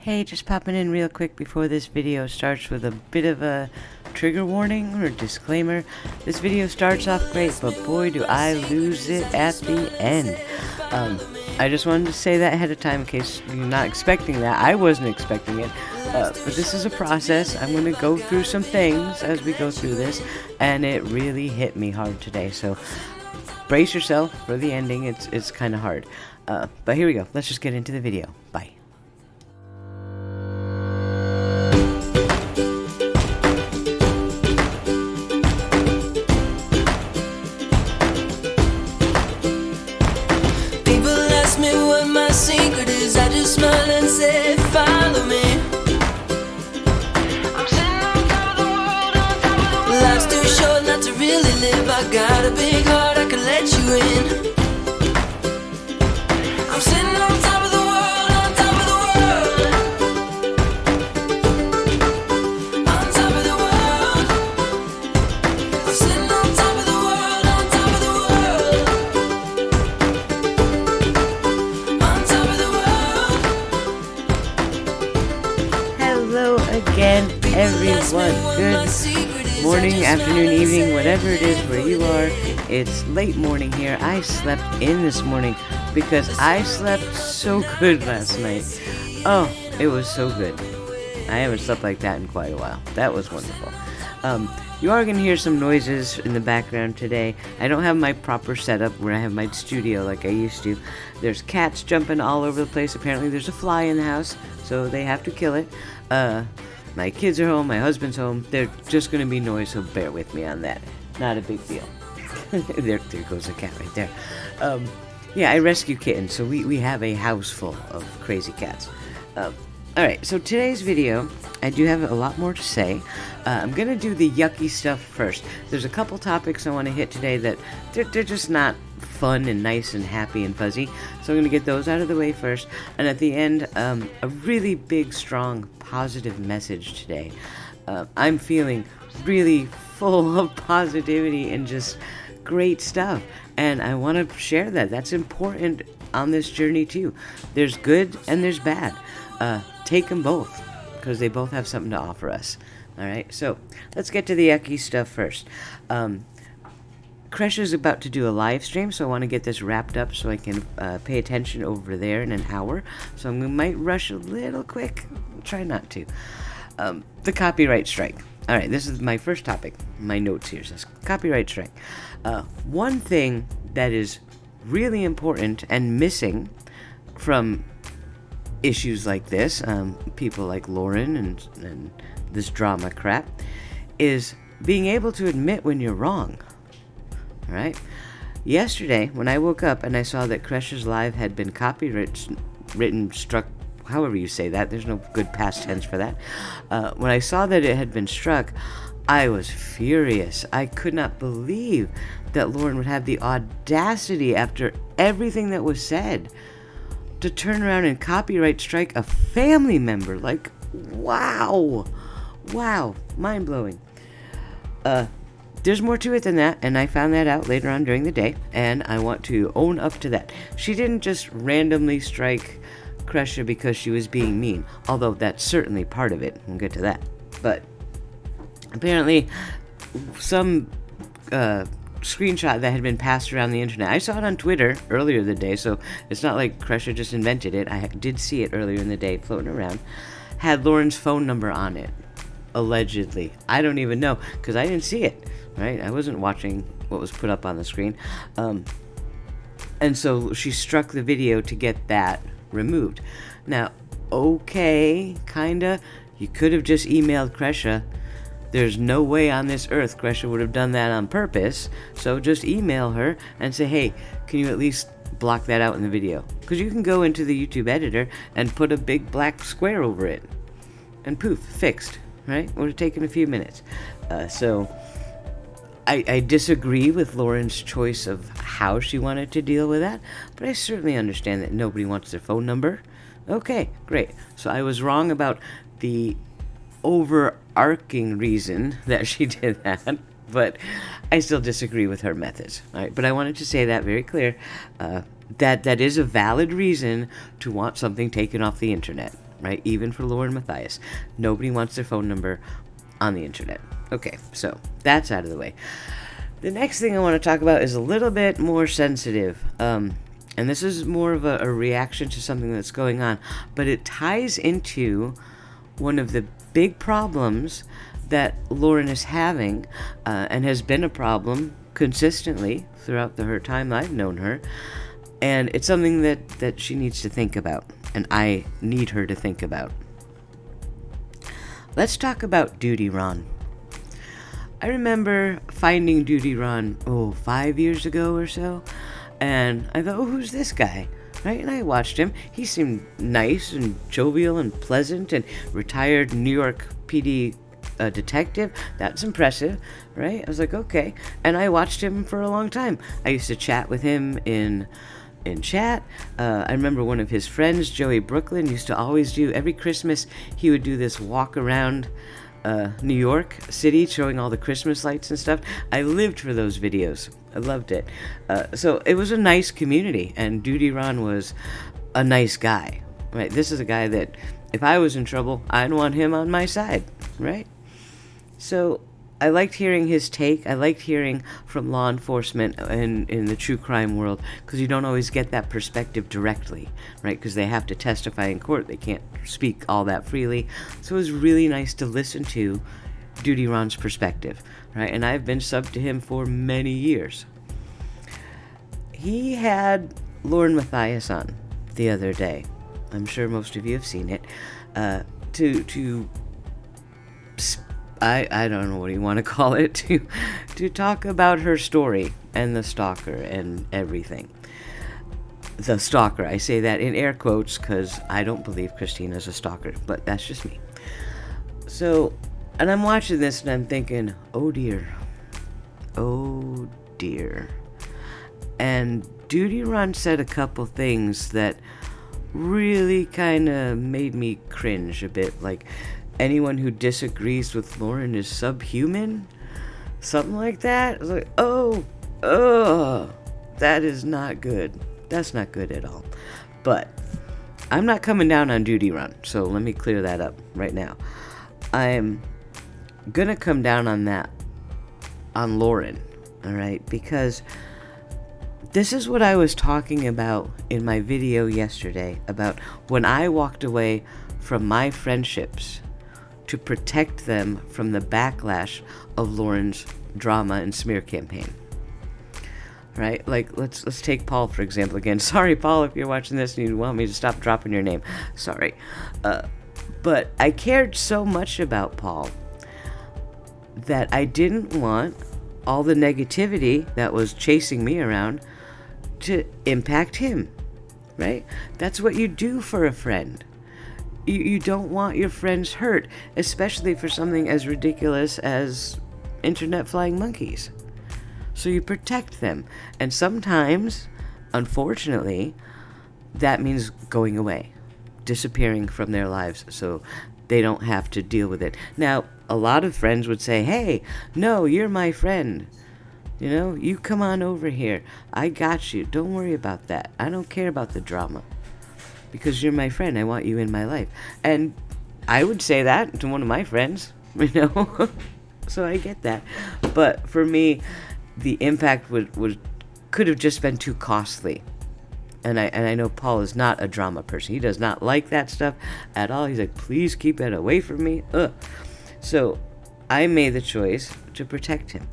Hey, just popping in real quick before this video starts with a bit of a trigger warning or disclaimer. This video starts off great, but boy do I lose it at the end. I just wanted to say that ahead of time in case you're not expecting that. I wasn't expecting it, but this is a process. I'm going to go through some things as we go through this, and it really hit me hard today, so brace yourself for the ending. It's kind of hard. But here we go. Let's just get into the video. Bye. Secret is I just smile and say follow me. I'm sitting on top of the world, on top of the world. Life's too short not to really live. I got a big heart, I can let you in. I'm sitting on top of the world, on top of the world. On top of the world. I'm sitting on top of the world, on top of the world. Hello again, everyone. Good morning, afternoon, evening, whatever it is where you are. It's late morning here. I slept in this morning because I slept so good last night. Oh, it was so good. I haven't slept like that in quite a while. That was wonderful. You are going to hear some noises in the background today. I don't have my proper setup where I have my studio like I used to. There's cats jumping all over the place. Apparently there's a fly in the house, so they have to kill it. My kids are home, my husband's home. They're just going to be noise, so bear with me on that. Not a big deal. there goes a cat right there. Yeah, I rescue kittens, so we have a house full of crazy cats. Alright, so today's video, I do have a lot more to say. I'm going to do the yucky stuff first. There's a couple topics I want to hit today that they're just not fun and nice and happy and fuzzy. So I'm going to get those out of the way first. And at the end, a really big, strong, positive message today. I'm feeling really full of positivity and just great stuff. And I want to share that. That's important on this journey too. There's good and there's bad. Take them both, because they both have something to offer us. Alright, so let's get to the yucky stuff first. Kresh is about to do a live stream, so I want to get this wrapped up so I can pay attention over there in an hour. So I might rush a little quick. Try not to. The copyright strike. Alright, this is my first topic. My notes here says copyright strike. One thing that is really important and missing from issues like this, people like Lauren and this drama crap, is being able to admit when you're wrong. Alright? Yesterday, when I woke up and I saw that Kresh's live had been struck, however you say that, there's no good past tense for that. When I saw that it had been struck, I was furious. I could not believe that Lauren would have the audacity, after everything that was said, to turn around and copyright strike a family member. Like, wow, mind-blowing. There's more to it than that, and I found that out later on during the day, and I want to own up to that. She didn't just randomly strike Kresha because she was being mean, although that's certainly part of it. We'll get to that. But apparently some screenshot that had been passed around the internet. I saw it on Twitter earlier in the day, so it's not like Kresha just invented it. I did see it earlier in the day floating around. Had Lauren's phone number on it, allegedly. I don't even know, because I didn't see it, right? I wasn't watching what was put up on the screen. And so she struck the video to get that removed. Now, okay, kinda, you could have just emailed Kresha. There's no way on this earth Kresha would have done that on purpose, so just email her and say, hey, can you at least block that out in the video? Because you can go into the YouTube editor and put a big black square over it, and poof, fixed, right? Would have taken a few minutes. So I disagree with Lauren's choice of how she wanted to deal with that, but I certainly understand that nobody wants their phone number. Okay, great. So I was wrong about the overarching reason that she did that, but I still disagree with her methods. All right, but I wanted to say that very clear. That is a valid reason to want something taken off the internet. right? Even for Lauren Matthias. Nobody wants their phone number on the internet. Okay, so that's out of the way. The next thing I want to talk about is a little bit more sensitive. And this is more of a reaction to something that's going on, but it ties into one of the big problems that Lauren is having, and has been a problem consistently throughout her time I've known her. And it's something that she needs to think about, and I need her to think about. Let's talk about Duty Ron. I remember finding Duty Ron, 5 years ago or so, and I thought, who's this guy? Right? And I watched him. He seemed nice and jovial and pleasant, and retired New York PD detective. That's impressive, right? I was like, okay. And I watched him for a long time. I used to chat with him in chat. I remember one of his friends, Joey Brooklyn, used to always do, every Christmas, he would do this walk around New York City, showing all the Christmas lights and stuff. I lived for those videos. I loved it. So it was a nice community, and Duty Ron was a nice guy, right? This is a guy that, if I was in trouble, I'd want him on my side, right? So I liked hearing his take. I liked hearing from law enforcement in the true crime world, because you don't always get that perspective directly, right? Because they have to testify in court. They can't speak all that freely. So it was really nice to listen to Duty Ron's perspective, right? And I've been subbed to him for many years. He had Lauren Matthias on the other day. I'm sure most of you have seen it. I don't know what you want to call it, to talk about her story and the stalker and everything. The stalker, I say that in air quotes because I don't believe Christina's a stalker, but that's just me. So, and I'm watching this and I'm thinking, oh dear. And Duty Ron said a couple things that really kind of made me cringe a bit, like, anyone who disagrees with Lauren is subhuman? Something like that. I was like, that is not good. That's not good at all. But I'm not coming down on Duty Ron, so let me clear that up right now. I'm gonna come down on Lauren, alright? Because this is what I was talking about in my video yesterday, about when I walked away from my friendships to protect them from the backlash of Lauren's drama and smear campaign. Right? Like, let's take Paul, for example, again. Sorry, Paul, if you're watching this and you want me to stop dropping your name. Sorry. But I cared so much about Paul that I didn't want all the negativity that was chasing me around to impact him. Right? That's what you do for a friend. You don't want your friends hurt, especially for something as ridiculous as internet flying monkeys. So you protect them. And sometimes, unfortunately, that means going away, disappearing from their lives so they don't have to deal with it. Now, a lot of friends would say, hey, no, you're my friend. You know, you come on over here. I got you. Don't worry about that. I don't care about the drama. Because you're my friend, I want you in my life. And I would say that to one of my friends, you know. So I get that. But for me, the impact could have just been too costly. And I know Paul is not a drama person. He does not like that stuff at all. He's like, please keep it away from me. Ugh. So I made the choice to protect him.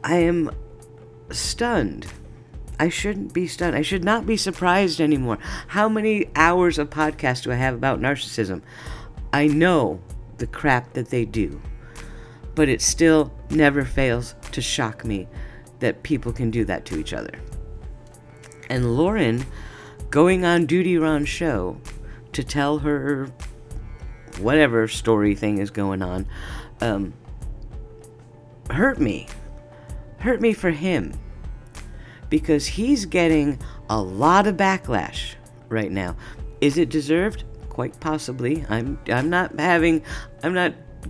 I am stunned. I shouldn't be stunned. I should not be surprised anymore. How many hours of podcast do I have about narcissism? I know the crap that they do, but it still never fails to shock me that people can do that to each other. And Lauren going on Duty Ron's show to tell her whatever story thing is going on, hurt me for him. Because he's getting a lot of backlash right now. Is it deserved? Quite possibly. I'm not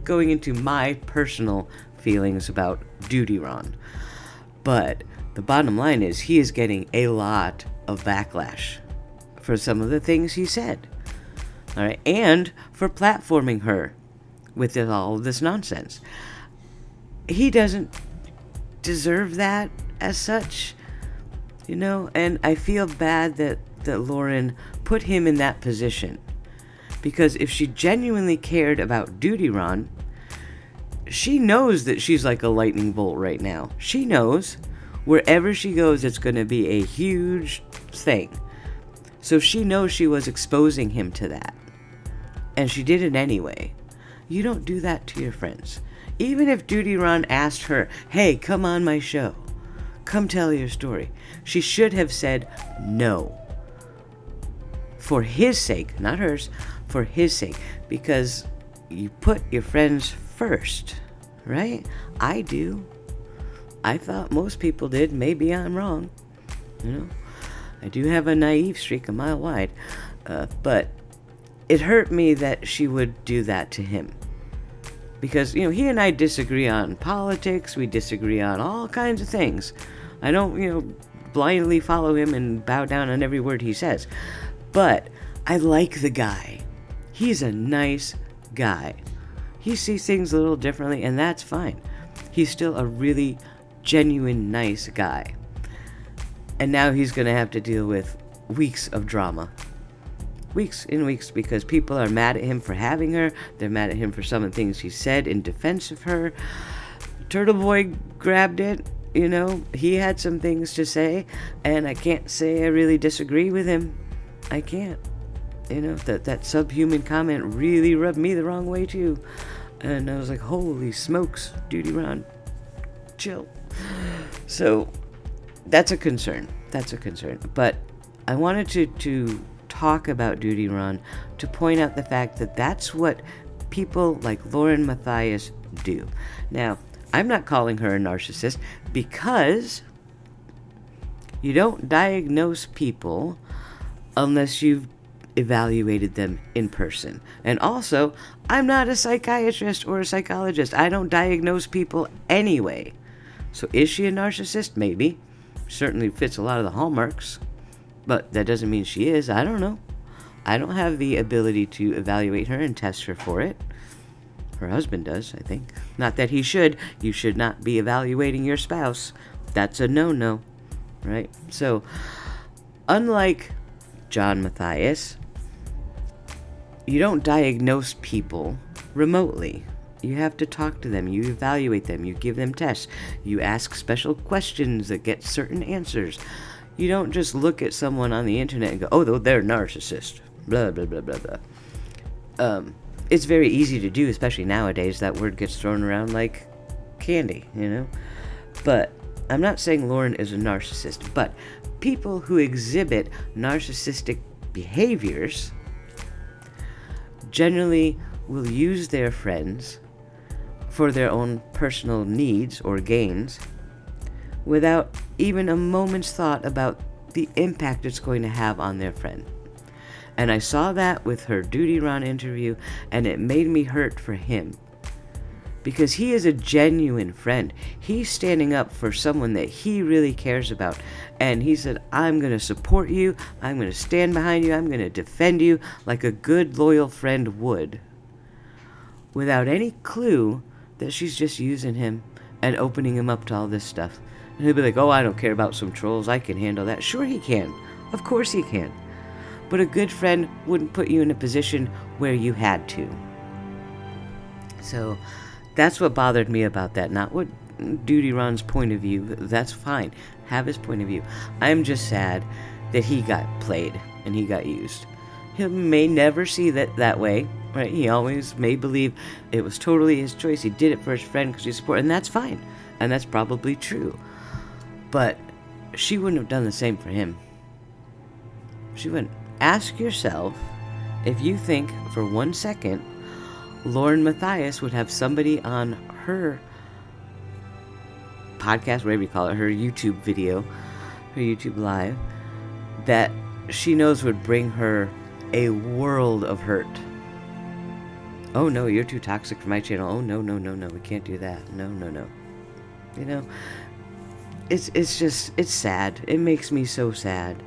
going into my personal feelings about Duty Ron. But the bottom line is he is getting a lot of backlash for some of the things he said. All right, and for platforming her with all of this nonsense. He doesn't deserve that as such, and I feel bad that Lauren put him in that position. Because if she genuinely cared about Duty Ron, she knows that she's like a lightning bolt right now. She knows wherever she goes, it's going to be a huge thing. So she knows she was exposing him to that. And she did it anyway. You don't do that to your friends. Even if Duty Ron asked her, hey, come on my show. Come tell your story. She should have said no. For his sake, not hers, for his sake. Because you put your friends first, right? I do. I thought most people did. Maybe I'm wrong. I do have a naive streak a mile wide. But it hurt me that she would do that to him. Because, he and I disagree on politics. We disagree on all kinds of things. I don't, blindly follow him and bow down on every word he says. But I like the guy. He's a nice guy. He sees things a little differently, and that's fine. He's still a really genuine, nice guy. And now he's going to have to deal with weeks of drama. Weeks and weeks, because people are mad at him for having her. They're mad at him for some of the things he said in defense of her. Turtle Boy grabbed it. He had some things to say, and I can't say I really disagree with him. I can't. That subhuman comment really rubbed me the wrong way too. And I was like, holy smokes, Duty Ron, chill. So that's a concern. But I wanted to talk about Duty Ron to point out the fact that that's what people like Lauren Matthias do. Now, I'm not calling her a narcissist because you don't diagnose people unless you've evaluated them in person. And also, I'm not a psychiatrist or a psychologist. I don't diagnose people anyway. So is she a narcissist? Maybe. Certainly fits a lot of the hallmarks. But that doesn't mean she is. I don't know. I don't have the ability to evaluate her and test her for it. Her husband does, I think. Not that he should. You should not be evaluating your spouse. That's a no-no. Right? So, unlike John Matthias, you don't diagnose people remotely. You have to talk to them. You evaluate them. You give them tests. You ask special questions that get certain answers. You don't just look at someone on the internet and go, oh, they're a narcissist. Blah, blah, blah, blah, blah. It's very easy to do, especially nowadays. That word gets thrown around like candy, But I'm not saying Lauren is a narcissist. But people who exhibit narcissistic behaviors generally will use their friends for their own personal needs or gains without even a moment's thought about the impact it's going to have on their friend. And I saw that with her Duty Ron interview, and it made me hurt for him. Because he is a genuine friend. He's standing up for someone that he really cares about. And he said, I'm going to support you. I'm going to stand behind you. I'm going to defend you like a good, loyal friend would. Without any clue that she's just using him and opening him up to all this stuff. And he'll be like, oh, I don't care about some trolls. I can handle that. Sure he can. Of course he can. But a good friend wouldn't put you in a position where you had to. So that's what bothered me about that. Not what Duty Ron's point of view. That's fine. Have his point of view. I'm just sad that he got played and he got used. He may never see that way. Right? He always may believe it was totally his choice. He did it for his friend because he supported. And that's fine. And that's probably true. But she wouldn't have done the same for him. She wouldn't. Ask yourself if you think for 1 second Lauren Matthias would have somebody on her podcast, whatever you call it, her YouTube video, her YouTube live, that she knows would bring her a world of hurt. Oh no, you're too toxic for my channel. Oh no, we can't do that. No. It's sad. It makes me so sad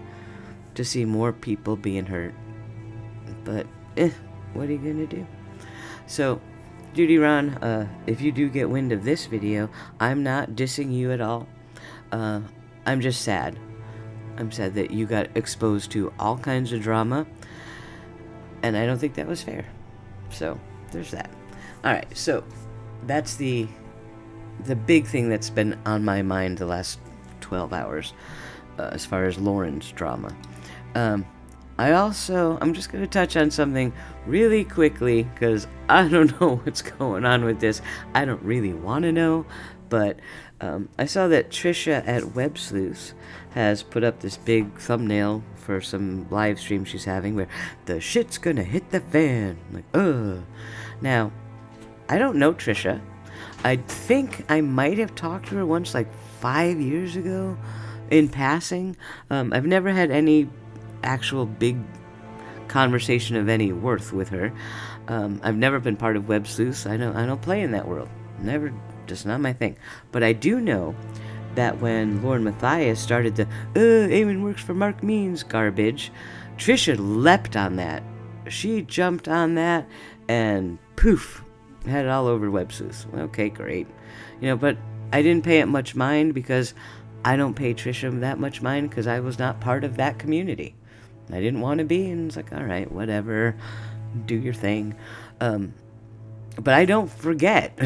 to see more people being hurt. But what are you gonna do? So, Duty Ron, if you do get wind of this video, I'm not dissing you at all. I'm just sad. I'm sad that you got exposed to all kinds of drama, and I don't think that was fair. So, there's that. Alright, so, that's the big thing that's been on my mind the last 12 hours, as far as Lauren's drama. I'm just going to touch on something really quickly, because I don't know what's going on with this. I don't really want to know, but I saw that Trisha at Web Sleuths has put up this big thumbnail for some live stream she's having where the shit's gonna hit the fan. Like, ugh. Now, I don't know Trisha. I think I might have talked to her once, like 5 years ago, in passing. I've never had any actual big conversation of any worth with her. I've never been part of Web Sleuths. I don't play in that world. Never, just not my thing. But I do know that when Lauren Matthias started the Eamon works for Mark Means garbage, Trisha leapt on that. She jumped on that and poof, had it all over Web Sleuths. Okay, great. But I didn't pay it much mind because I don't pay Trisha that much mind because I was not part of that community. I didn't want to be, and it's like, all right, whatever, do your thing. But I don't forget,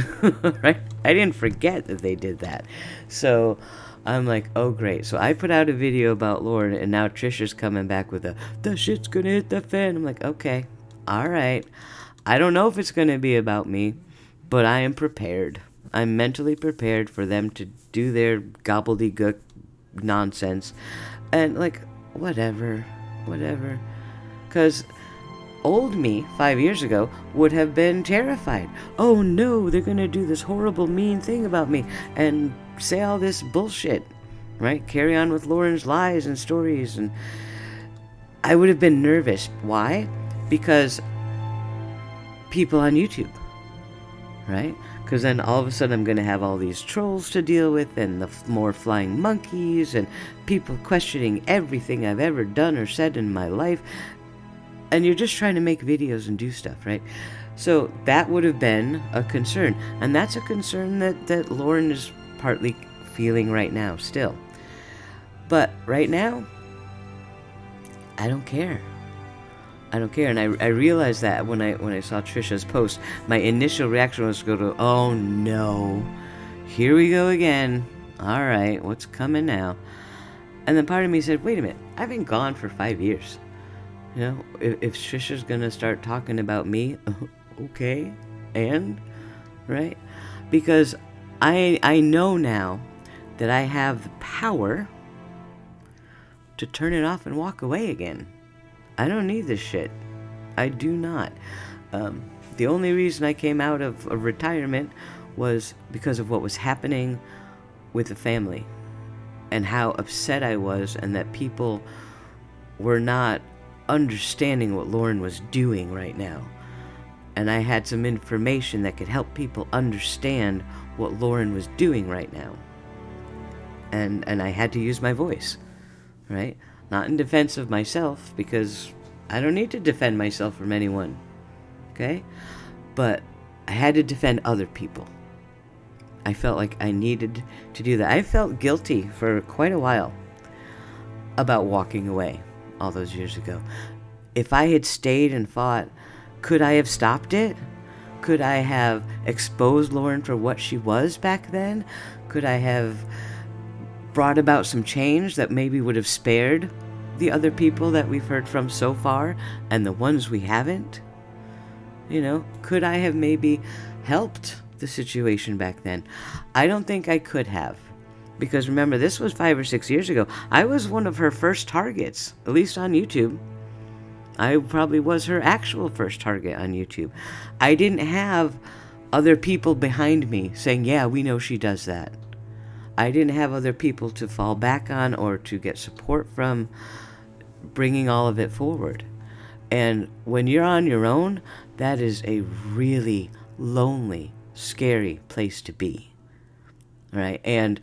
right? I didn't forget that they did that. So I'm like, oh, great. So I put out a video about Lauren, and now Trisha's coming back with the shit's gonna hit the fan. I'm like, okay, all right. I don't know if it's gonna be about me, but I am prepared. I'm mentally prepared for them to do their gobbledygook nonsense. And, like, whatever. Because old me, 5 years ago, would have been terrified. Oh no, they're going to do this horrible, mean thing about me and say all this bullshit, right? Carry on with Lauren's lies and stories. And I would have been nervous. Why? Because people on YouTube, right? Because then all of a sudden I'm going to have all these trolls to deal with and the more flying monkeys and people questioning everything I've ever done or said in my life. And you're just trying to make videos and do stuff, right? So that would have been a concern. And that's a concern that Lauren is partly feeling right now still. But right now, I don't care. And I realized that when I saw Trisha's post, my initial reaction was to go to, oh no, here we go again. All right, what's coming now? And then part of me said, wait a minute, I've been gone for 5 years. If Trisha's gonna start talking about me, okay, and right, because I know now that I have the power to turn it off and walk away again. I don't need this shit. I do not. The only reason I came out of retirement was because of what was happening with the family and how upset I was and that people were not understanding what Lauren was doing right now. And I had some information that could help people understand what Lauren was doing right now. And I had to use my voice, right? Not in defense of myself, because I don't need to defend myself from anyone, okay? But I had to defend other people. I felt like I needed to do that. I felt guilty for quite a while about walking away all those years ago. If I had stayed and fought, could I have stopped it? Could I have exposed Lauren for what she was back then? Could I have brought about some change that maybe would have spared the other people that we've heard from so far and the ones we haven't? Could I have maybe helped the situation back then? I don't think I could have, because remember, this was 5 or 6 years ago. I was one of her first targets, at least on YouTube. I probably was her actual first target on YouTube. I didn't have other people behind me saying, yeah, we know she does that. I didn't have other people to fall back on or to get support from bringing all of it forward. And when you're on your own, that is a really lonely, scary place to be, right? And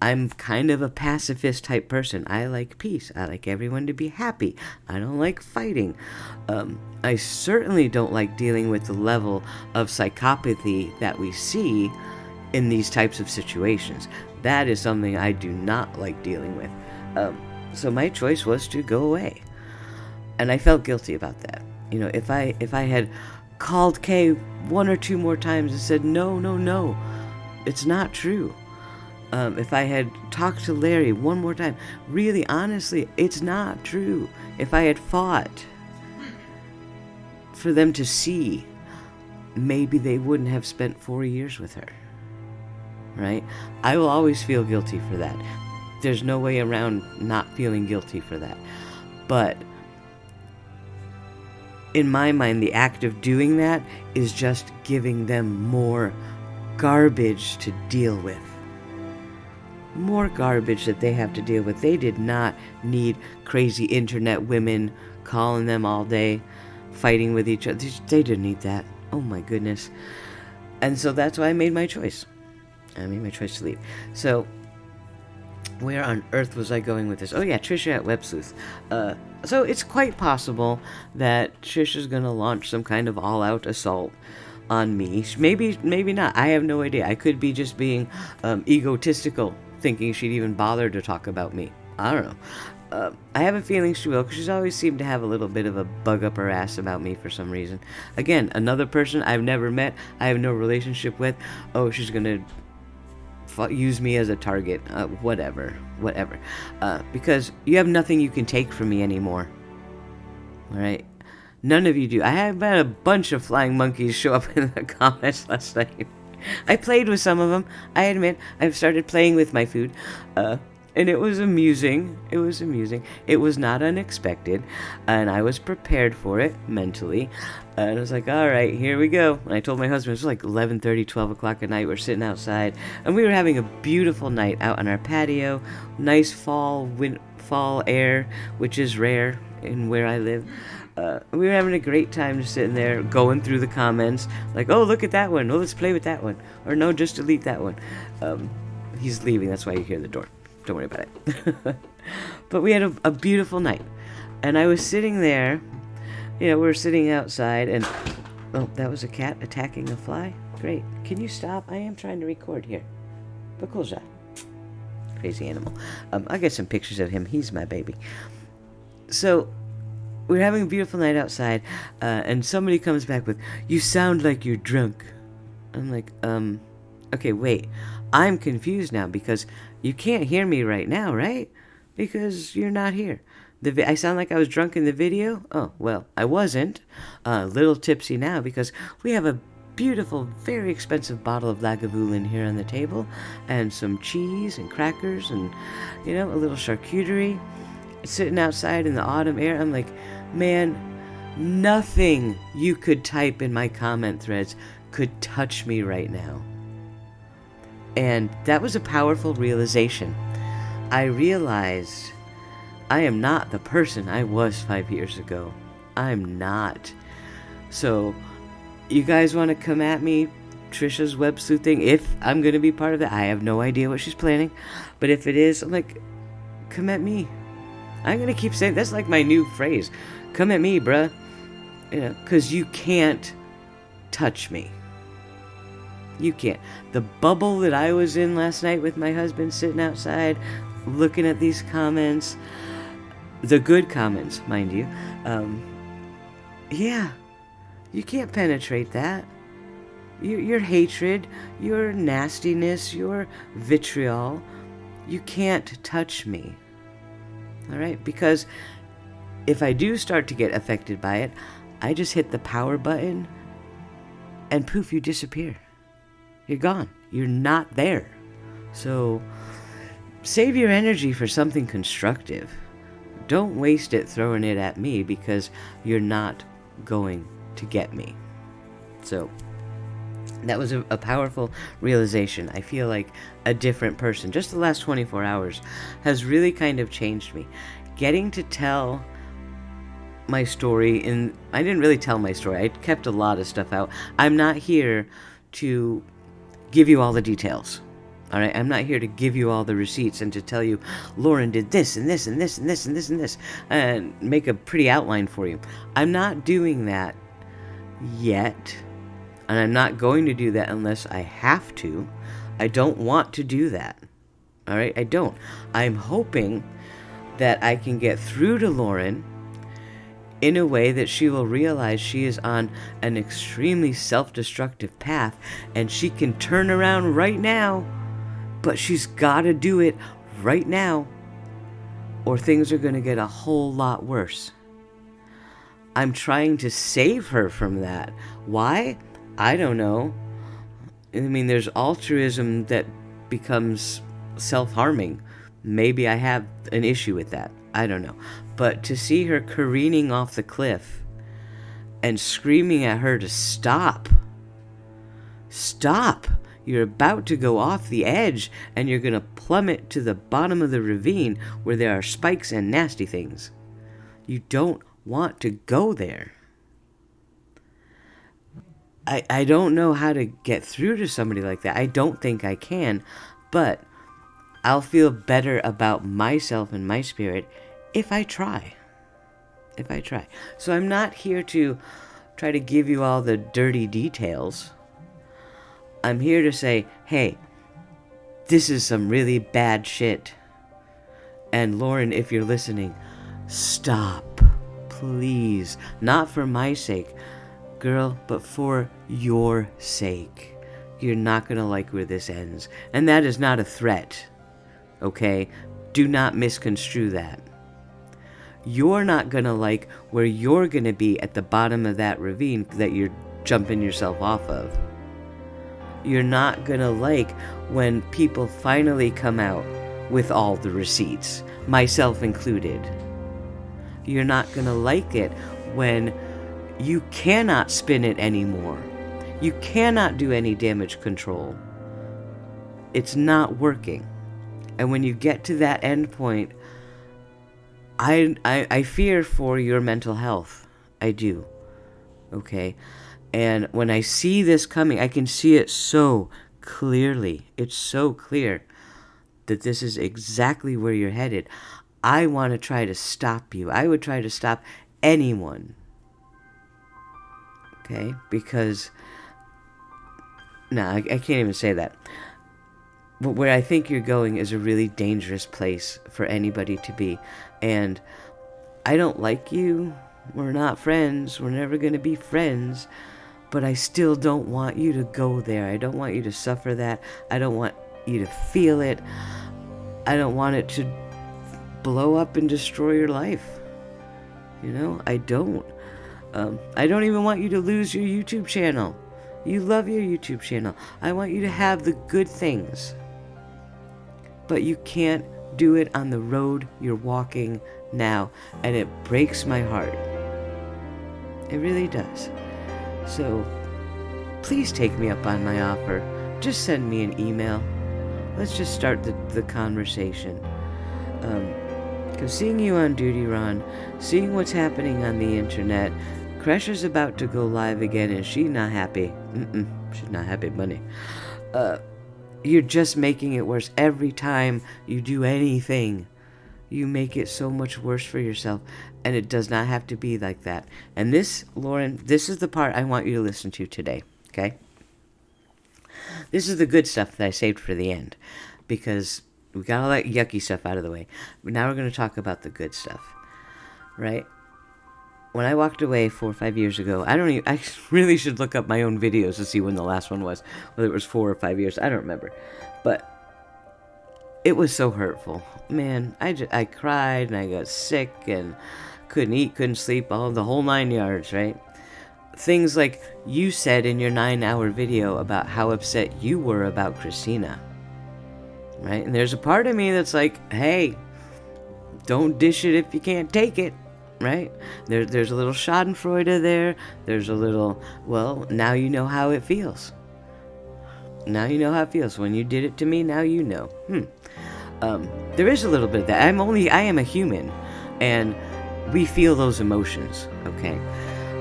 I'm kind of a pacifist type person. I like peace. I like everyone to be happy. I don't like fighting. I certainly don't like dealing with the level of psychopathy that we see in these types of situations. That is something I do not like dealing with. So my choice was to go away. And I felt guilty about that. You know, if I had called Kay one or two more times and said, no, no, no, it's not true. If I had talked to Larry one more time, really, honestly, it's not true. If I had fought for them to see, maybe they wouldn't have spent 4 years with her. Right? I will always feel guilty for that. There's no way around not feeling guilty for that. But in my mind, the act of doing that is just giving them more garbage to deal with. More garbage that they have to deal with. They did not need crazy internet women calling them all day, fighting with each other. They didn't need that. Oh my goodness. And so that's why I made my choice. I made my choice to leave. So, where on earth was I going with this? Oh yeah, Trisha at Web Sleuth. So it's quite possible that Trisha's gonna launch some kind of all-out assault on me. Maybe not. I have no idea. I could be just being egotistical, thinking she'd even bother to talk about me. I don't know. I have a feeling she will, because she's always seemed to have a little bit of a bug up her ass about me for some reason. Again, another person I've never met, I have no relationship with. Oh, she's gonna use me as a target. Whatever. Because you have nothing you can take from me anymore. Alright? None of you do. I have had a bunch of flying monkeys show up in the comments last night. I played with some of them. I admit, I've started playing with my food. And it was amusing. It was not unexpected. And I was prepared for it mentally. And I was like, all right, here we go. And I told my husband, it was like 11:30, 12 o'clock at night. We're sitting outside. And we were having a beautiful night out on our patio. Nice fall air, which is rare in where I live. We were having a great time just sitting there, going through the comments. Like, oh, look at that one. Oh, let's play with that one. Or no, just delete that one. He's leaving. That's why you hear the door. Don't worry about it. But we had a beautiful night. And I was sitting there. You know, we were sitting outside, and oh, that was a cat attacking a fly? Great. Can you stop? I am trying to record here. Bakulja. Crazy animal. I'll get some pictures of him. He's my baby. So, we're having a beautiful night outside, and somebody comes back with, you sound like you're drunk. I'm like, okay, wait. I'm confused now, because you can't hear me right now, right? Because you're not here. I sound like I was drunk in the video? Oh, well, I wasn't. A little tipsy now, because we have a beautiful, very expensive bottle of Lagavulin here on the table, and some cheese and crackers and, you know, a little charcuterie. Sitting outside in the autumn air, I'm like, man, nothing you could type in my comment threads could touch me right now. And that was a powerful realization. I realized I am not the person I was 5 years ago. I'm not. So, you guys want to come at me, Trisha's web sleuthing, if I'm going to be part of it? I have no idea what she's planning. But if it is, I'm like, come at me. I'm going to keep saying, that's like my new phrase. Come at me, bruh. You know, because you can't touch me. You can't. The bubble that I was in last night with my husband sitting outside, looking at these comments, the good comments, mind you, yeah, you can't penetrate that. Your hatred, your nastiness, your vitriol, you can't touch me. Alright? Because if I do start to get affected by it, I just hit the power button and poof, you disappear. You're gone. You're not there. So, save your energy for something constructive. Don't waste it throwing it at me, because you're not going to get me. So, that was a powerful realization. I feel like a different person. Just the last 24 hours has really kind of changed me. Getting to tell my story, and I didn't really tell my story. I kept a lot of stuff out. I'm not here to give you all the details. All right, I'm not here to give you all the receipts and to tell you Lauren did this and this and this and this and this and this and make a pretty outline for you. I'm not doing that yet, and I'm not going to do that unless I have to. I don't want to do that. All right, I don't. I'm hoping that I can get through to Lauren in a way that she will realize she is on an extremely self-destructive path and she can turn around right now, but she's got to do it right now or things are going to get a whole lot worse. I'm trying to save her from that. Why? I don't know. I mean, there's altruism that becomes self-harming. Maybe I have an issue with that. I don't know. But to see her careening off the cliff and screaming at her to stop. Stop! You're about to go off the edge and you're going to plummet to the bottom of the ravine where there are spikes and nasty things. You don't want to go there. I don't know how to get through to somebody like that. I don't think I can, but I'll feel better about myself and my spirit if I try. If I try. So I'm not here to try to give you all the dirty details. I'm here to say, hey, this is some really bad shit. And Lauren, if you're listening, stop. Please. Not for my sake, girl, but for your sake. You're not going to like where this ends. And that is not a threat. Okay? Do not misconstrue that. You're not going to like where you're going to be at the bottom of that ravine that you're jumping yourself off of. You're not going to like when people finally come out with all the receipts, myself included. You're not going to like it when you cannot spin it anymore. You cannot do any damage control. It's not working. And when you get to that end point, I fear for your mental health. I do. Okay? And when I see this coming, I can see it so clearly. It's so clear that this is exactly where you're headed. I want to try to stop you. I would try to stop anyone. Okay? Because, no, I can't even say that. But where I think you're going is a really dangerous place for anybody to be. And I don't like you. We're not friends. We're never going to be friends. But I still don't want you to go there. I don't want you to suffer that. I don't want you to feel it. I don't want it to blow up and destroy your life. You know, I don't. I don't even want you to lose your YouTube channel. You love your YouTube channel. I want you to have the good things. But you can't do it on the road you're walking now. And it breaks my heart. It really does. So, please take me up on my offer. Just send me an email. Let's just start the conversation. Because seeing you on duty, Ron, seeing what's happening on the internet, Crusher's about to go live again and she's not happy. She's not happy, bunny. You're just making it worse. Every time you do anything, you make it so much worse for yourself. And it does not have to be like that. And this, Lauren, this is the part I want you to listen to today. Okay? This is the good stuff that I saved for the end. Because we got all that yucky stuff out of the way. But now we're going to talk about the good stuff. Right? When I walked away 4 or 5 years ago, I really should look up my own videos to see when the last one was. Whether it was 4 or 5 years, I don't remember. But it was so hurtful. Man, I cried and I got sick and couldn't eat, couldn't sleep, the whole 9 yards, right? Things like you said in your 9-hour video about how upset you were about Christina. Right? And there's a part of me that's like, hey, don't dish it if you can't take it. Right? There's a little schadenfreude there. There's a little, well, now you know how it feels. Now you know how it feels. When you did it to me, now you know. There is a little bit of that. I am a human. And we feel those emotions. Okay?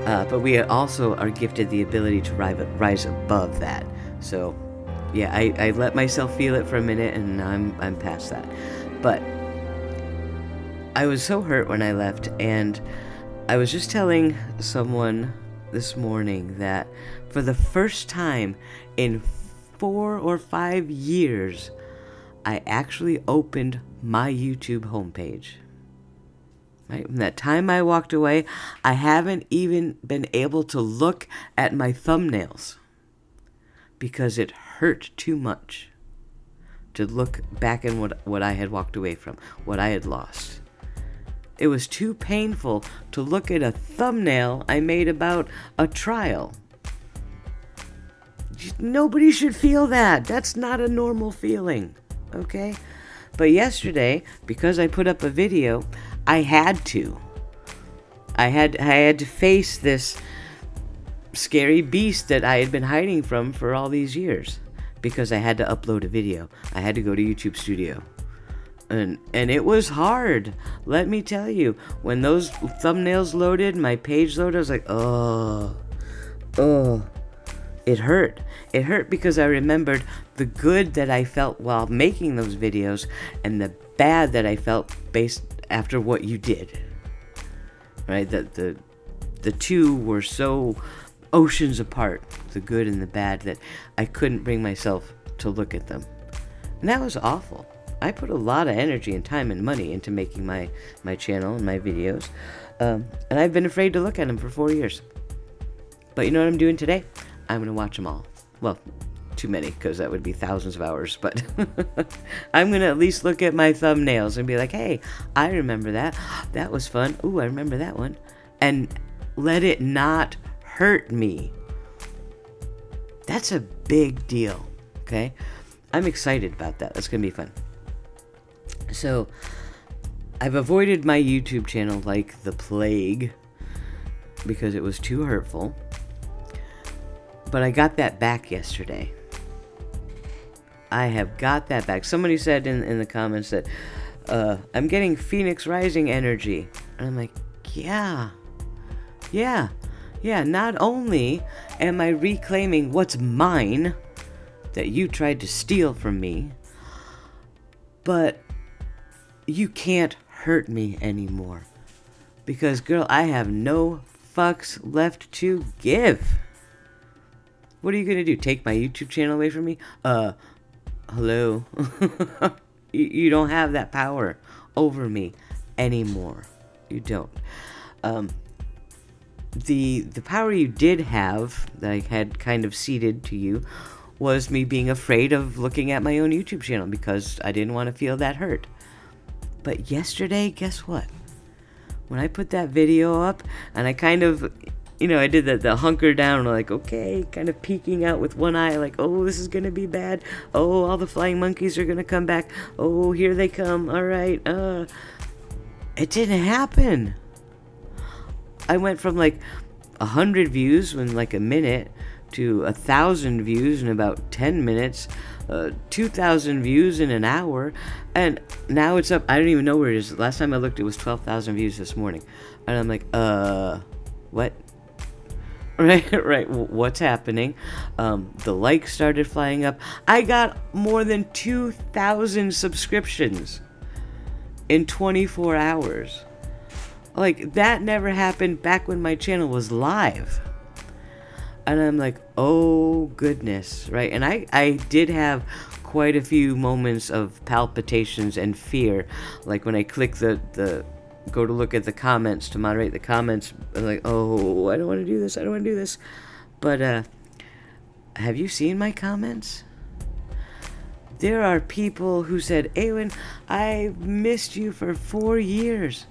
But we also are gifted the ability to rise above that. So, yeah, I let myself feel it for a minute, and now I'm past that. But I was so hurt when I left, and I was just telling someone this morning that for the first time in 4 or 5 years, I actually opened my YouTube homepage. Right? From that time I walked away, I haven't even been able to look at my thumbnails because it hurt too much to look back in what I had walked away from, what I had lost. It was too painful to look at a thumbnail I made about a trial. Nobody should feel that. That's not a normal feeling, okay? But yesterday, because I put up a video, I had to. I had to face this scary beast that I had been hiding from for all these years, because I had to upload a video. I had to go to YouTube Studio. And it was hard. Let me tell you, when those thumbnails loaded, my page loaded, I was like, oh. It hurt. It hurt because I remembered the good that I felt while making those videos and the bad that I felt based after what you did. Right? The two were so oceans apart, the good and the bad, that I couldn't bring myself to look at them. And that was awful. I put a lot of energy and time and money into making my channel and my videos. And I've been afraid to look at them for 4 years. But you know what I'm doing today? I'm going to watch them all. Well, too many, because that would be thousands of hours. But I'm going to at least look at my thumbnails and be like, hey, I remember that. That was fun. Ooh, I remember that one. And let it not hurt me. That's a big deal, okay? I'm excited about that. That's going to be fun. So, I've avoided my YouTube channel like the plague because it was too hurtful. But I got that back yesterday. I have got that back. Somebody said in the comments that I'm getting Phoenix Rising energy. And I'm like, yeah. Not only am I reclaiming what's mine that you tried to steal from me, but you can't hurt me anymore. Because, girl, I have no fucks left to give. What are you gonna do? Take my YouTube channel away from me? Hello? You don't have that power over me anymore. You don't. The power you did have, that I had kind of ceded to you, was me being afraid of looking at my own YouTube channel because I didn't want to feel that hurt. But yesterday, guess what? When I put that video up, and I kind of, I did the hunker down, like, okay, kind of peeking out with one eye, like, oh, this is going to be bad. Oh, all the flying monkeys are going to come back. Oh, here they come. All right. It didn't happen. I went from, 100 views in, a minute to 1,000 views in about 10 minutes, 2,000 views in an hour, and now it's up. I don't even know where it is. Last time I looked, it was 12,000 views this morning. And I'm like, what? Right, what's happening? The likes started flying up. I got more than 2,000 subscriptions in 24 hours. That never happened back when my channel was live. And I'm like, oh goodness, right? And I did have quite a few moments of palpitations and fear. Like when I click the go to look at the comments to moderate the comments, I'm like, oh, I don't want to do this. But have you seen my comments? There are people who said, Awen, I missed you for 4 years.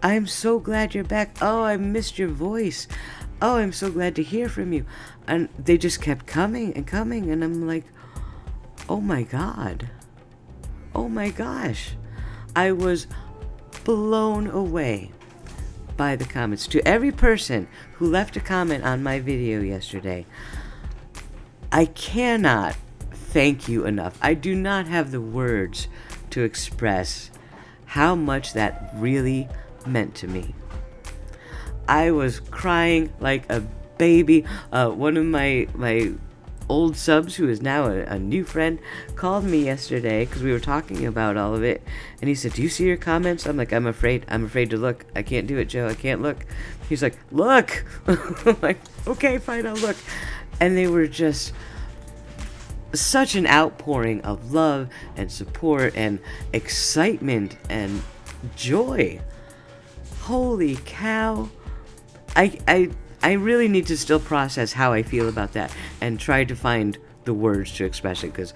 I'm so glad you're back. Oh, I missed your voice. Oh, I'm so glad to hear from you. And they just kept coming and coming, and I'm like, oh my God. Oh my gosh. I was blown away by the comments. To every person who left a comment on my video yesterday, I cannot thank you enough. I do not have the words to express how much that really meant to me. I was crying like a baby. One of my old subs, who is now a new friend, called me yesterday because we were talking about all of it, and he said, "Do you see your comments?" I'm like, I'm afraid to look. I can't do it, Joe. I can't look." He's like, "Look." I'm like, "Okay, fine, I'll look." And they were just such an outpouring of love and support and excitement and joy. Holy cow. I really need to still process how I feel about that and try to find the words to express it, because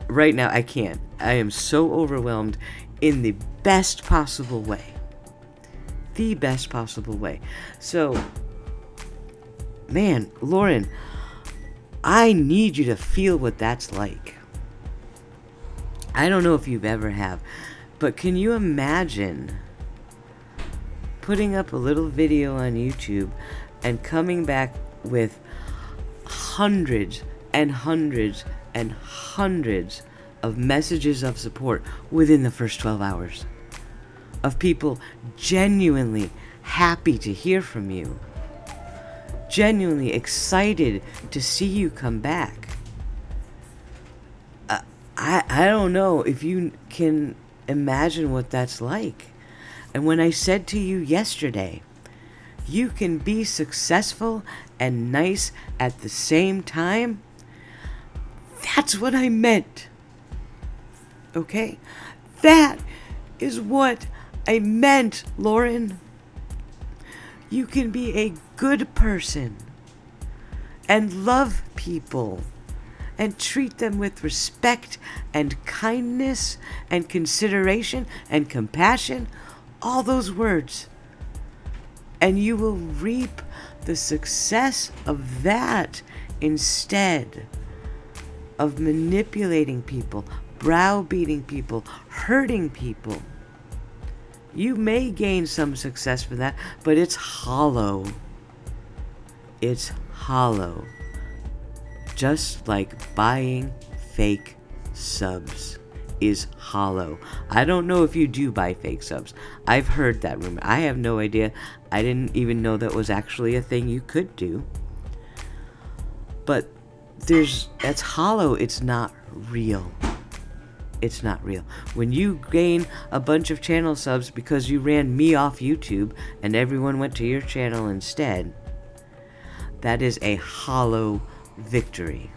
right now I can't. I am so overwhelmed in the best possible way. The best possible way. So, man, Lauren, I need you to feel what that's like. I don't know if you've ever have, but can you imagine putting up a little video on YouTube and coming back with hundreds and hundreds and hundreds of messages of support within the first 12 hours? Of people genuinely happy to hear from you. Genuinely excited to see you come back. I don't know if you can imagine what that's like. And when I said to you yesterday, you can be successful and nice at the same time, that's what I meant. Okay? That is what I meant, Lauren. You can be a good person and love people and treat them with respect and kindness and consideration and compassion, all those words. And you will reap the success of that instead of manipulating people, browbeating people, hurting people. You may gain some success for that, but it's hollow. It's hollow. Just like buying fake subs is hollow. I don't know if you do buy fake subs. I've heard that rumor. I have no idea. I didn't even know that was actually a thing you could do. But that's hollow. It's not real. It's not real. When you gain a bunch of channel subs because you ran me off YouTube and everyone went to your channel instead, that is a hollow victory.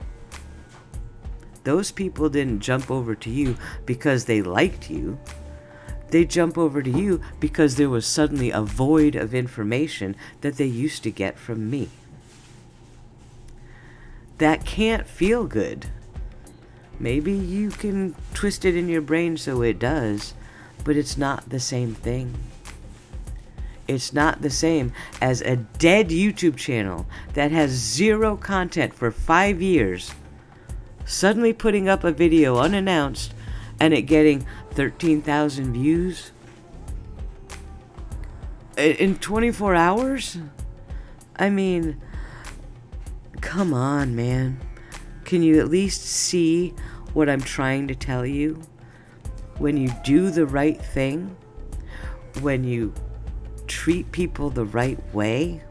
Those people didn't jump over to you because they liked you. They jump over to you because there was suddenly a void of information that they used to get from me. That can't feel good. Maybe you can twist it in your brain so it does, but it's not the same thing. It's not the same as a dead YouTube channel that has zero content for 5 years suddenly putting up a video unannounced and it getting 13,000 views in 24 hours? I mean, come on, man. Can you at least see what I'm trying to tell you? When you do the right thing, when you treat people the right way,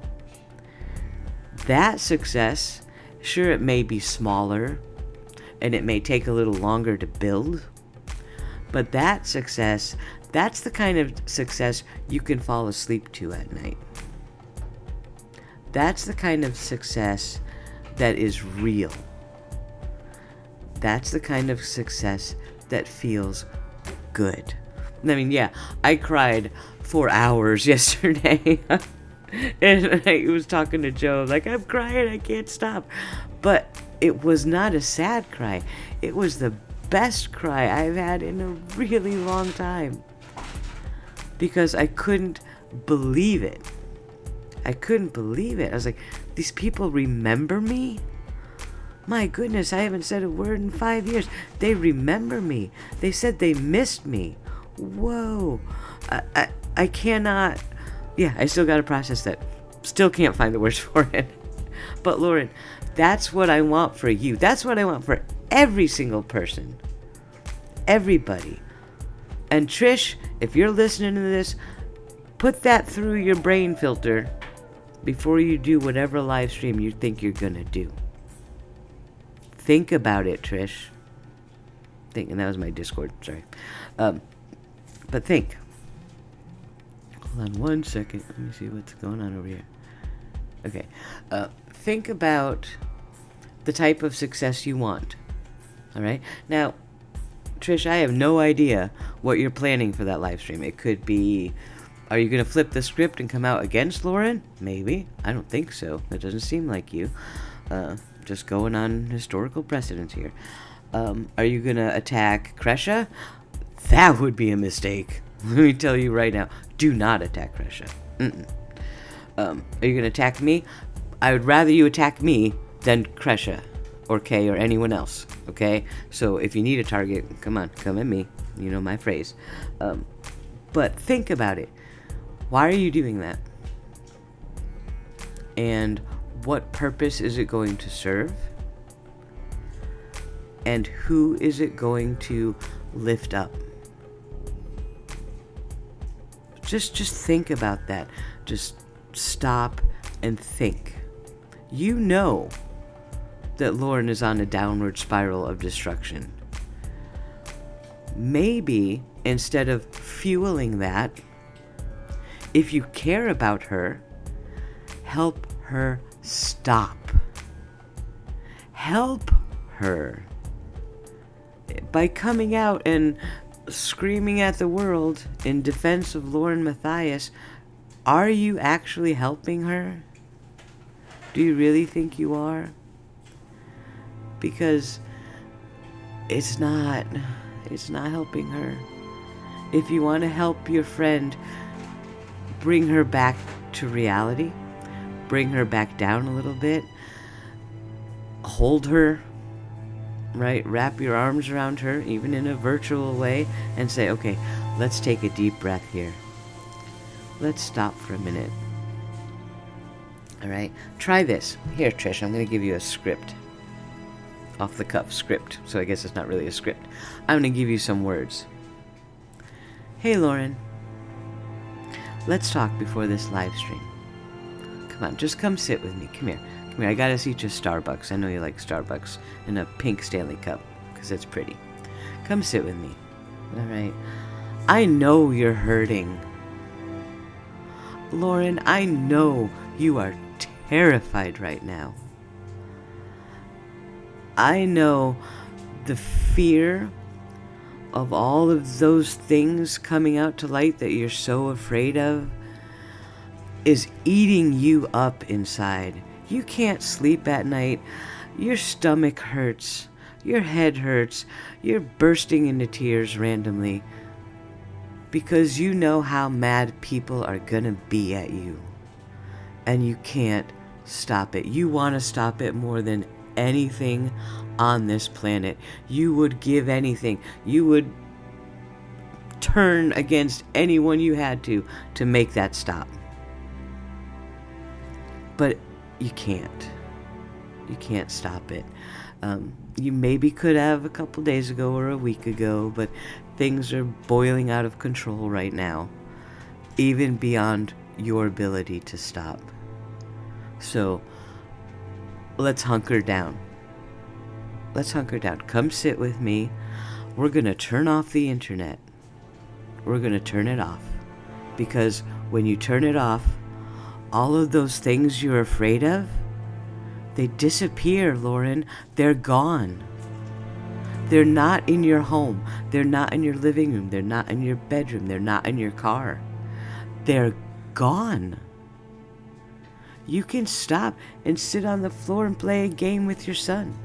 that success, sure, it may be smaller and it may take a little longer to build, but that success, that's the kind of success you can fall asleep to at night. That's the kind of success that is real. That's the kind of success that feels good. I mean, yeah, I cried for hours yesterday. And I was talking to Joe, like, I'm crying, I can't stop. But it was not a sad cry. It was the best cry I've had in a really long time. Because I couldn't believe it. I couldn't believe it. I was like, these people remember me? My goodness, I haven't said a word in 5 years. They remember me. They said they missed me. Whoa. I cannot. Yeah, I still got to process that. Still can't find the words for it. But Lauren, that's what I want for you. That's what I want for every single person. Everybody. And Trish, if you're listening to this, put that through your brain filter before you do whatever live stream you think you're going to do. Think about it, Trish. Think, and that was my Discord, sorry. But think. Hold on 1 second. Let me see what's going on over here. Okay. Think about the type of success you want. Alright? Now, Trish, I have no idea what you're planning for that live stream. It could be, are you going to flip the script and come out against Lauren? Maybe. I don't think so. That doesn't seem like you. Just going on historical precedence here. Are you going to attack Kresha? That would be a mistake. Let me tell you right now. Do not attack Kresha. Are you going to attack me? I would rather you attack me than Kresha or Kay or anyone else. Okay? So if you need a target, come on. Come at me. You know my phrase. But think about it. Why are you doing that? And what purpose is it going to serve? And who is it going to lift up? Just think about that. Just stop and think. You know that Lauren is on a downward spiral of destruction. Maybe instead of fueling that, if you care about her, help her stop. Help her. By coming out and screaming at the world in defense of Lauren Matthias, are you actually helping her? Do you really think you are? Because it's not helping her. If you want to help your friend, bring her back to reality, bring her back down a little bit, hold her, right? Wrap your arms around her, even in a virtual way, and say, okay, let's take a deep breath here. Let's stop for a minute. All right? Try this. Here, Trish, I'm going to give you a script. Off the cuff script. So I guess it's not really a script. I'm going to give you some words. Hey, Lauren. Let's talk before this live stream. Come on, just come sit with me. Come here. Come here, I got us each a Starbucks. I know you like Starbucks. And a pink Stanley Cup, because it's pretty. Come sit with me. Alright? I know you're hurting. Lauren, I know you are terrified right now. I know the fear of all of those things coming out to light that you're so afraid of is eating you up inside. You can't sleep at night. Your stomach hurts. Your head hurts. You're bursting into tears randomly because you know how mad people are gonna be at you. And you can't stop it. You want to stop it more than anything on this planet. You would give anything. You would turn against anyone you had to make that stop. But you can't. You can't stop it. You maybe could have a couple days ago or a week ago, but things are boiling out of control right now, even beyond your ability to stop. So let's hunker down. Let's hunker down. Come sit with me. We're going to turn off the internet. We're going to turn it off. Because when you turn it off, all of those things you're afraid of, they disappear, Lauren. They're gone. They're not in your home. They're not in your living room. They're not in your bedroom. They're not in your car. They're gone. You can stop and sit on the floor and play a game with your son.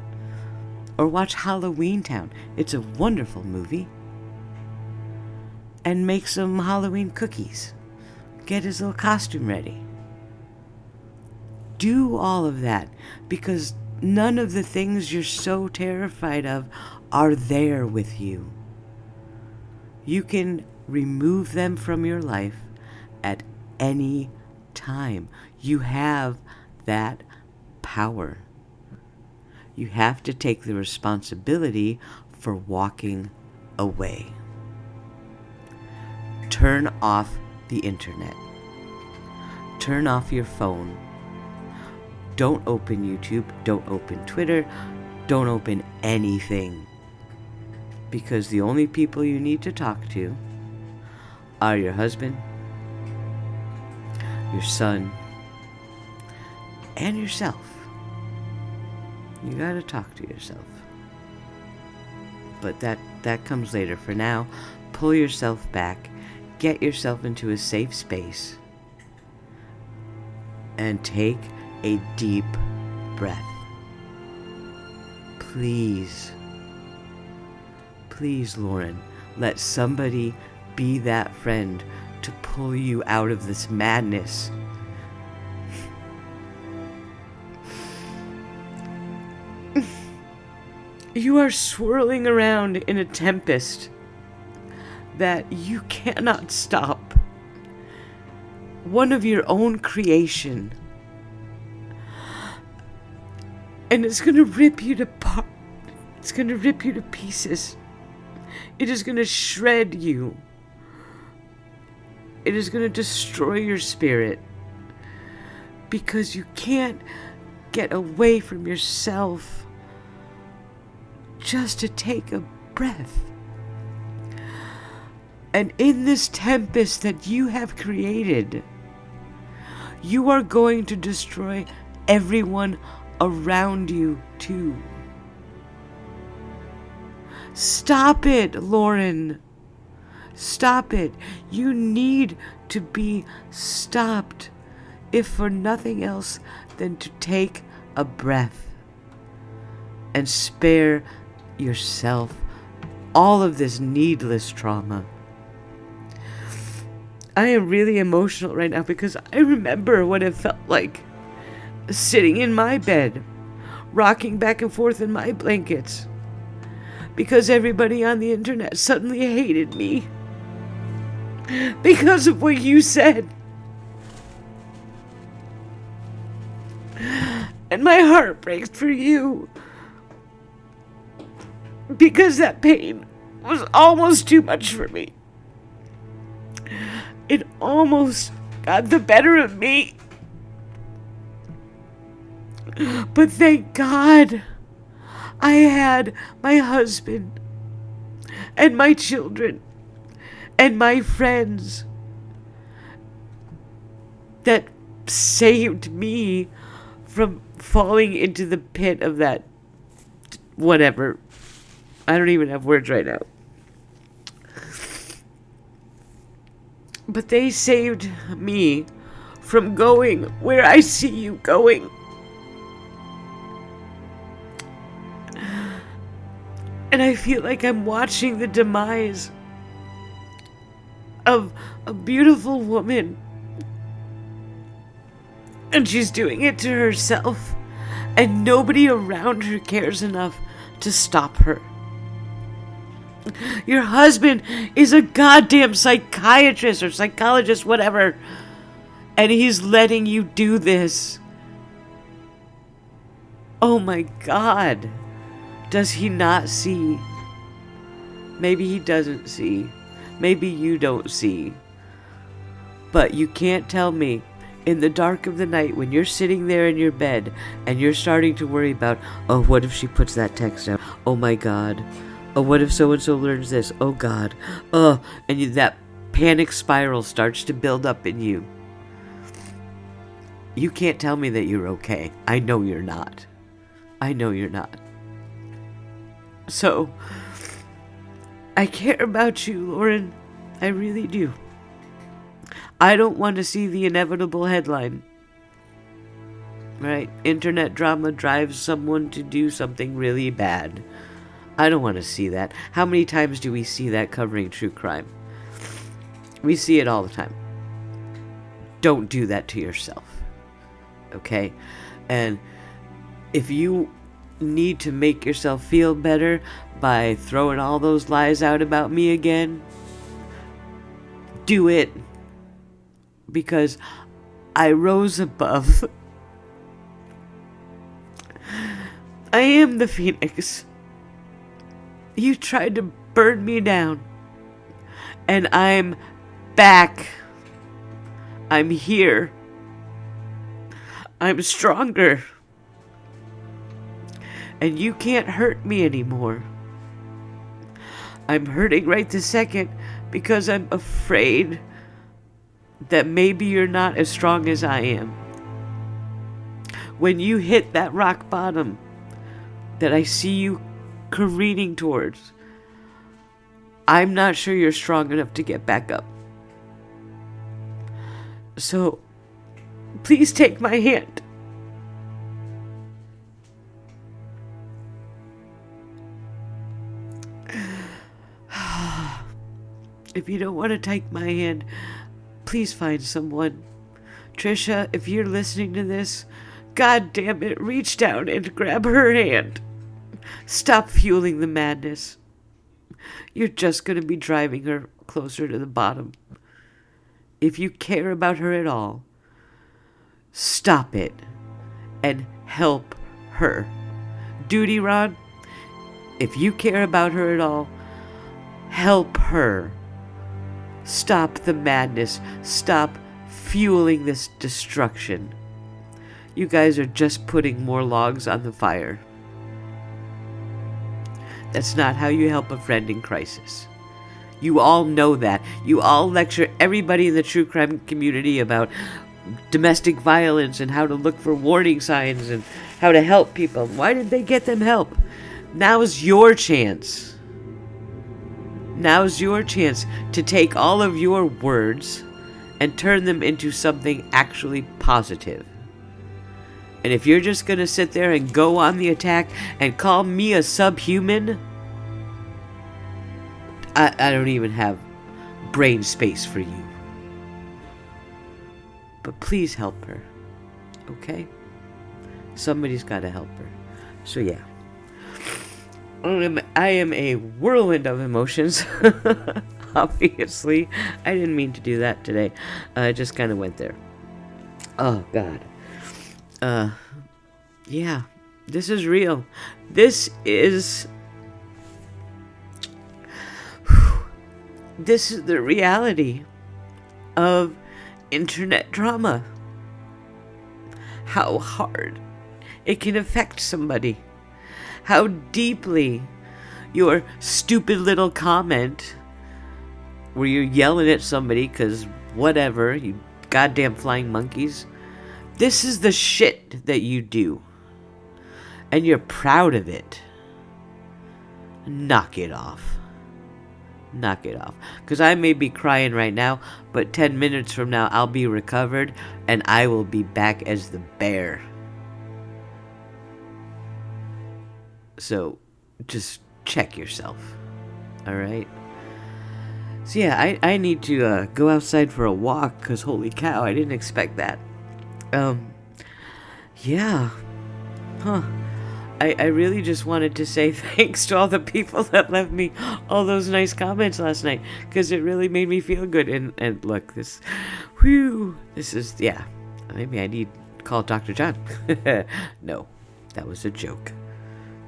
Or watch Halloween Town. It's a wonderful movie. And make some Halloween cookies. Get his little costume ready. Do all of that, because none of the things you're so terrified of are there with you. You can remove them from your life at any time. You have that power. You have to take the responsibility for walking away. Turn off the internet. Turn off your phone. Don't open YouTube. Don't open Twitter. don't open anything. Because the only people you need to talk to are your husband, your son, and yourself. You gotta talk to yourself. But that comes later. For now, pull yourself back, get yourself into a safe space, and take a deep breath. Please, Lauren, let somebody be that friend to pull you out of this madness. You are swirling around in a tempest that you cannot stop. One of your own creation. And it's gonna rip you to parts. It's gonna rip you to pieces. It is gonna shred you. It is gonna destroy your spirit. Because you can't get away from yourself just to take a breath. And in this tempest that you have created, you are going to destroy everyone around you too. Stop it, Lauren. Stop it. You need to be stopped, if for nothing else than to take a breath and spare yourself all of this needless trauma. I am really emotional right now because I remember what it felt like sitting in my bed, rocking back and forth in my blankets, because everybody on the internet suddenly hated me because of what you said. And my heart breaks for you, because that pain was almost too much for me. It almost got the better of me. But thank God I had my husband and my children and my friends that saved me from falling into the pit of that whatever. I don't even have words right now. But they saved me from going where I see you going. And I feel like I'm watching the demise of a beautiful woman. And she's doing it to herself. And nobody around her cares enough to stop her. Your husband is a goddamn psychiatrist or psychologist, whatever. And he's letting you do this. Oh my God. Does he not see? Maybe he doesn't see. Maybe you don't see. But you can't tell me in the dark of the night when you're sitting there in your bed and you're starting to worry about, oh, what if she puts that text out? Oh my God. Oh, what if so-and-so learns this? Oh God. Oh, and that panic spiral starts to build up in you. You can't tell me that you're okay. I know you're not. I know you're not. So, I care about you, Lauren. I really do. I don't want to see the inevitable headline. Right? Internet drama drives someone to do something really bad. I don't want to see that. How many times do we see that covering true crime? We see it all the time. Don't do that to yourself. Okay? And if you need to make yourself feel better by throwing all those lies out about me again, do it. Because I rose above. I am the phoenix. You tried to burn me down. And I'm back. I'm here. I'm stronger. And you can't hurt me anymore. I'm hurting right this second because I'm afraid that maybe you're not as strong as I am. When you hit that rock bottom that I see you careening towards, I'm not sure you're strong enough to get back up. So, please take my hand. If you don't want to take my hand, please find someone. Trisha, if you're listening to this, God damn it, reach down and grab her hand. Stop fueling the madness. You're just going to be driving her closer to the bottom. If you care about her at all, stop it and help her. Duty Ron, if you care about her at all, help her. Stop the madness. Stop fueling this destruction. You guys are just putting more logs on the fire. That's not how you help a friend in crisis. You all know that. You all lecture everybody in the true crime community about domestic violence and how to look for warning signs and how to help people. Why did they get them help? Now's your chance. Now's your chance to take all of your words and turn them into something actually positive. And if you're just going to sit there and go on the attack and call me a subhuman, I don't even have brain space for you. But please help her. Okay? Somebody's got to help her. So yeah. I am a whirlwind of emotions. Obviously. I didn't mean to do that today. I just kind of went there. Oh, God. Yeah. This is real. This is the reality of internet drama. How hard it can affect somebody. How deeply your stupid little comment where you're yelling at somebody because whatever, you goddamn flying monkeys. This is the shit that you do. And you're proud of it. Knock it off. Knock it off. Because I may be crying right now, but 10 minutes from now I'll be recovered and I will be back as the bear. So, just check yourself. Alright? So yeah, I need to go outside for a walk, because holy cow, I didn't expect that. Yeah. Huh. I really just wanted to say thanks to all the people that left me all those nice comments last night, because it really made me feel good. And look, this is, yeah, maybe I need to call Dr. John. No, that was a joke.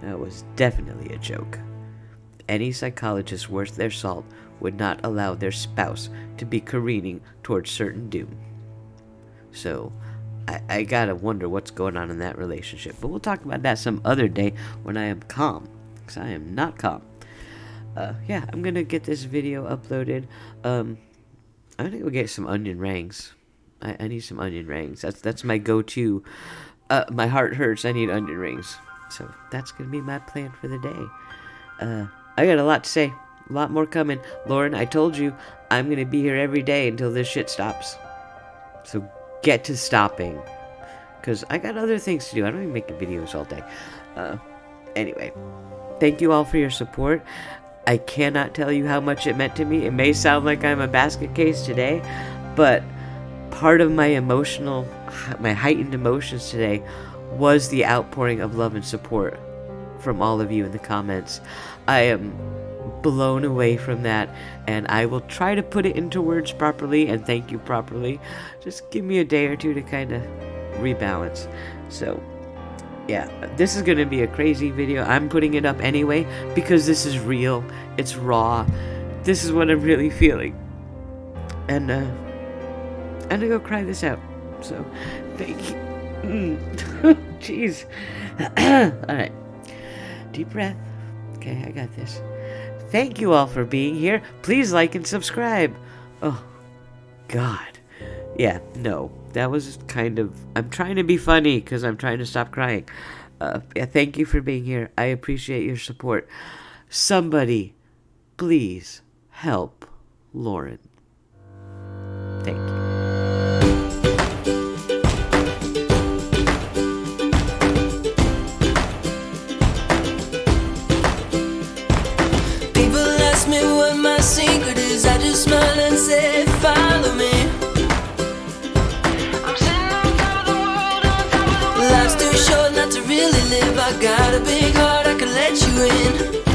That was definitely a joke. Any psychologist worth their salt would not allow their spouse to be careening towards certain doom. So, I gotta wonder what's going on in that relationship. But we'll talk about that some other day when I am calm. Because I am not calm. Yeah, I'm gonna get this video uploaded. I'm gonna go get some onion rings. I need some onion rings. That's my go-to. My heart hurts. I need onion rings. So that's gonna be my plan for the day. I got a lot to say. A lot more coming. Lauren, I told you, I'm gonna be here every day until this shit stops. So get to stopping. Because I got other things to do. I don't even make videos all day. Anyway. Thank you all for your support. I cannot tell you how much it meant to me. It may sound like I'm a basket case today. But part of my heightened emotions today was the outpouring of love and support from all of you in the comments. I am blown away from that, and I will try to put it into words properly and thank you properly. Just give me a day or two to kind of rebalance. So yeah, this is gonna be a crazy video. I'm putting it up anyway because this is real, it's raw, this is what I'm really feeling, and I'm gonna go cry this out. So thank you. Jeez. Alright, Deep breath. Okay, I got this. Thank you all for being here. Please like and subscribe. Oh, God. Yeah, no. That was kind of... I'm trying to be funny because I'm trying to stop crying. Yeah, thank you for being here. I appreciate your support. Somebody, please help Lauren. Thank you. People ask me what my secret is. I just smile and say, follow me. I'm sitting on top of the world, on top of the world. Life's too short not to really live. I got a big heart, I can let you in.